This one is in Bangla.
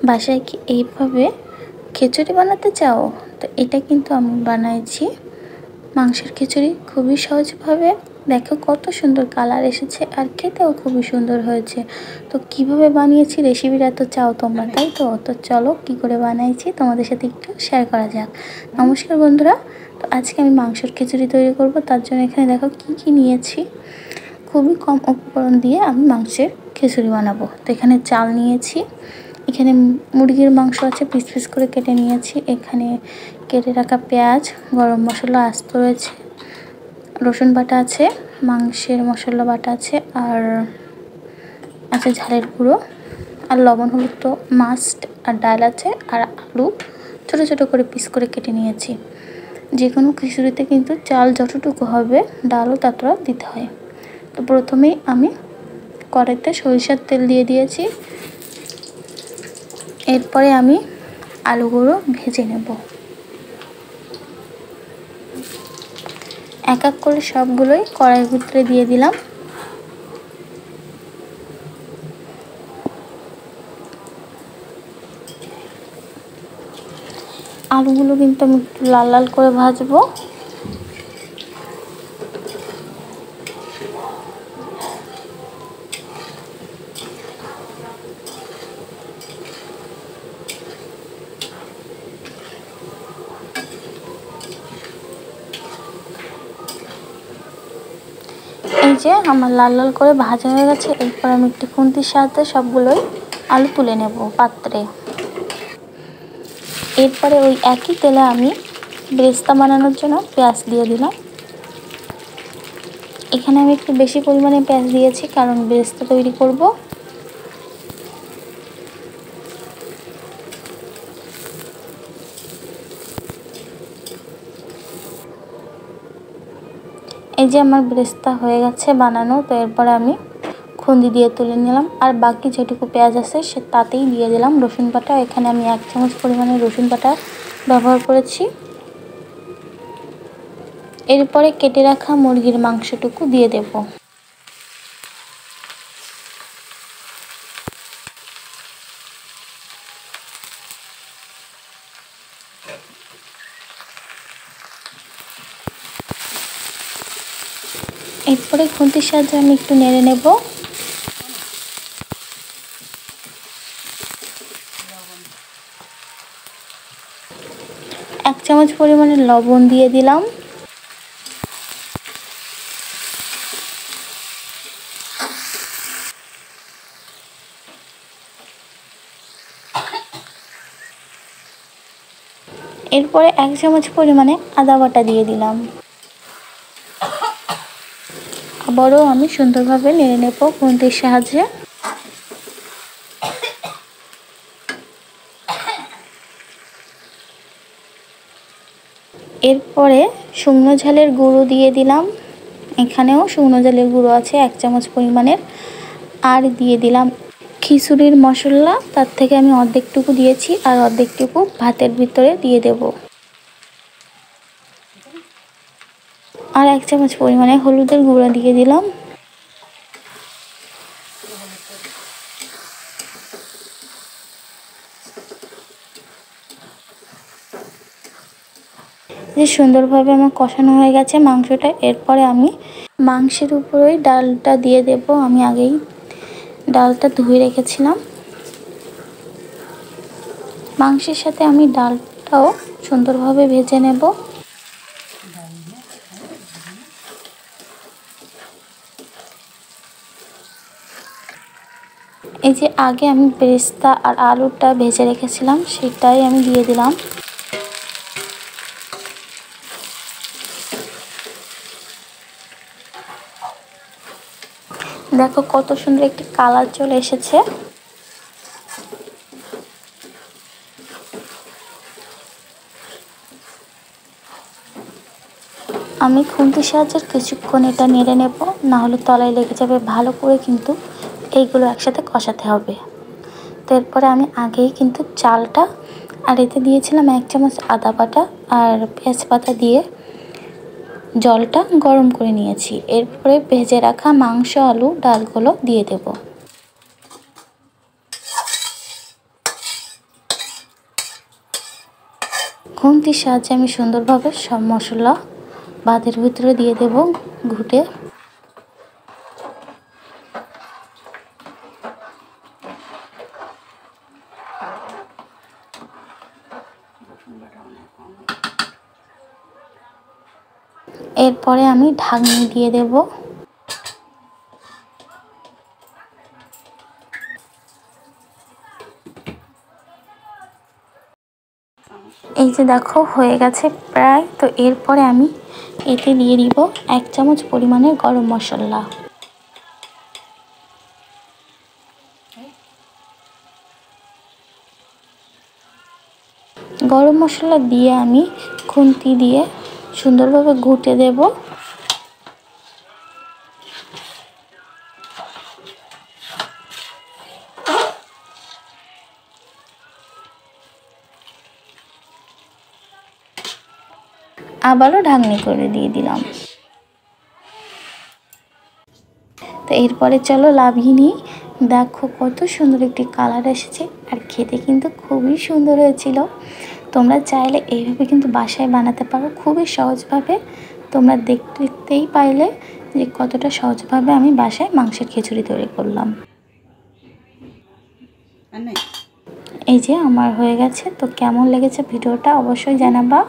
বাসায় কি এইভাবে খিচুড়ি বানাতে চাও? তো এটা কিন্তু আমি বানাইছি মাংসের খিচুড়ি খুবই সহজভাবে। দেখো কত সুন্দর কালার এসেছে আর খেতেও খুবই সুন্দর হয়েছে। তো কিভাবে বানিয়েছি রেসিপিটা তো চাও তোমরা, তাই তো? তো চলো কি করে বানাইছি তোমাদের সাথে একটু শেয়ার করা যাক। নমস্কার বন্ধুরা, তো আজকে আমি মাংসের খিচুড়ি তৈরি করব। তার জন্য এখানে দেখো কি কি নিয়েছি। খুবই কম উপকরণ দিয়ে আমি মাংসের খিচুড়ি বানাবো। তো এখানে চাল নিয়েছি, এখানে মুরগির মাংস আছে পিস পিস করে কেটে নিয়েছি, এখানে কেটে রাখা পেঁয়াজ, গরম মশলা আস্ত রয়েছে, রসুন বাটা আছে, মাংসের মশলা বাটা আছে, আর আছে ঝালের গুঁড়ো, আর লবণ হলুদ তো মাস্ট, আর ডাল আছে, আর আলু ছোটো ছোটো করে পিস করে কেটে নিয়েছি। যে কোনো খিচুড়িতে কিন্তু চাল যতটুকু হবে ডালও ততটা দিতে হয়। তো প্রথমেই আমি কড়াইতে সরিষার তেল দিয়ে দিয়েছি, এরপরে আমি আলুগুলো ভেজে নেব। এক এক করে সবগুলোই কড়াইয়ের ভিতরে দিয়ে দিলাম। আলুগুলো কিন্তু আমি একটু লাল লাল করে ভাজবো। এই যে আমার লাল লাল করে ভাজা হয়ে গেছে। এরপর আমি একটি খুন্তির সাহায্যে সবগুলোই আলু তুলে নেব পাত্রে। এরপরে ওই একই তেলে আমি বেরেস্তা বানানোর জন্য পেঁয়াজ দিয়ে দিলাম। এখানে আমি একটু বেশি পরিমাণে পেঁয়াজ দিয়েছি কারণ বেরেস্তা তৈরি করব। এই যে আমার বেরেস্তা হয়ে গেছে বানানো। তো এরপরে আমি খুন্তি দিয়ে তুলে নিলাম, আর বাকি যেটুকু পেঁয়াজ আছে সে তাতেই দিয়ে দিলাম রসুন বাটা। এখানে আমি 1 চামচ পরিমাণে রসুন বাটা ব্যবহার করেছি। এরপরে কেটে রাখা মুরগির মাংসটুকু দিয়ে দেব। এরপরে খুন্তির সাহায্যে আমি একটু নেড়ে নেব। এক চামচ পরিমাণে লবণ দিয়ে দিলাম। এরপরে 1 চামচ পরিমাণে আদা বাটা দিয়ে দিলাম। আবারও আমি সুন্দরভাবে নেড়ে নেব খুন্তির সাহায্যে। এরপরে শুকনো ঝালের গুঁড়ো দিয়ে দিলাম। এখানেও শুকনো ঝালের গুঁড়ো আছে 1 চামচ পরিমাণের। আর দিয়ে দিলাম খিচুড়ির মশলা, তার থেকে আমি অর্ধেকটুকু দিয়েছি আর অর্ধেকটুকু ভাতের ভিতরে দিয়ে দেব। আর 1 চামচ পরিমাণে হলুদের গুঁড়া দিয়ে দিলাম। যে সুন্দরভাবে আমার কষানো হয়ে গেছে মাংসটা। এরপরে আমি মাংসের উপরেই ডালটা দিয়ে দেব। আমি আগেই ডালটা ধুয়ে রেখেছিলাম। মাংসের সাথে আমি ডালটাও সুন্দরভাবে ভেজে নেব। এই যে আগে আমি বেরেস্তা আর আলুটা ভেজে রেখেছিলাম সেটাই আমি দিয়ে দিলাম। দেখো কত সুন্দর একটি কালার চলে এসেছে। আমি খুন্তির সাহায্যে কিছুক্ষণ এটা নেড়ে নেব, না হলে তলায় লেগে যাবে। ভালো করে কিন্তু এইগুলো একসাথে কষাতে হবে। তো এরপরে আমি আগেই কিন্তু চালটা আর এতে দিয়েছিলাম 1 চামচ আদা বাটা আর পেঁয়াজ পাতা দিয়ে জলটা গরম করে নিয়েছি। এরপরে ভেজে রাখা মাংস, আলু, ডালগুলো দিয়ে দেব। খুন্তির সাহায্যে আমি সুন্দরভাবে সব মশলা ভাতের ভিতরে দিয়ে দেব ঘুটে। এরপরে আমি ঢাকনি দিয়ে দেব। এই যে দেখো হয়ে গেছে প্রায়। তো এরপরে আমি এতে দিয়ে দিব 1 চামচ পরিমাণের গরম মশলা। গরম মশলা দিয়ে আমি খুন্তি দিয়ে সুন্দরভাবে ঘুটে দেব। আবারও ঢাকনি করে দিয়ে দিলাম। তো এরপরে চলো লাভিয়ে নিই। দেখো কত সুন্দর একটি কালার এসেছে আর খেতে কিন্তু খুবই সুন্দর হয়েছিল। তোমরা চাইলে এইভাবে কিন্তু বাসায় বানাতে পারো খুবই সহজভাবে। তোমরা দেখতেই পাইলে যে কতটা সহজভাবে আমি বাসায় মাংসের খিচুড়ি তৈরি করলাম। এই যে আমার হয়ে গেছে। তো কেমন লেগেছে ভিডিওটা অবশ্যই জানাবা।